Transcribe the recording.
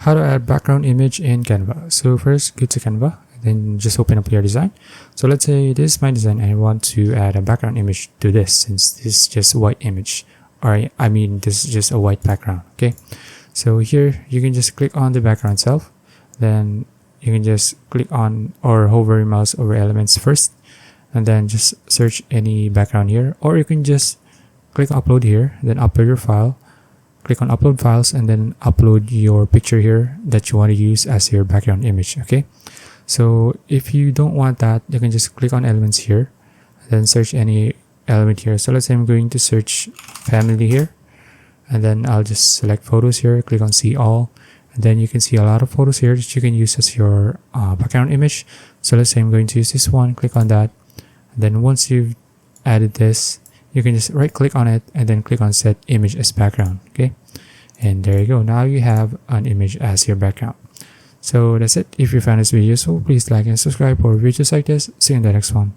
how to add background image in Canva. So first, go to Canva, then just open up your design. So let's say this is my design and I want to add a background image to this, since this is just a white image, or I mean this is just a white background. Okay, so here you can just click on the background itself, then you can just click on or hover your mouse over elements first, and then just search any background here, or you can just click upload here, then upload your file, click on upload files, and then upload your picture here that you want to use as your background image. Okay, so if you don't want that, you can just click on elements here, then search any element here. So let's say I'm going to search family here, and then I'll just select photos here, click on see all, and then you can see a lot of photos here that you can use as your background image. So let's say I'm going to use this one, click on that, and then once you've added this, you can just right click on it and then click on set image as background. Okay, and there you go, now you have an image as your background. So that's it. If you found this video useful, please like and subscribe for videos like this. See you in the next one.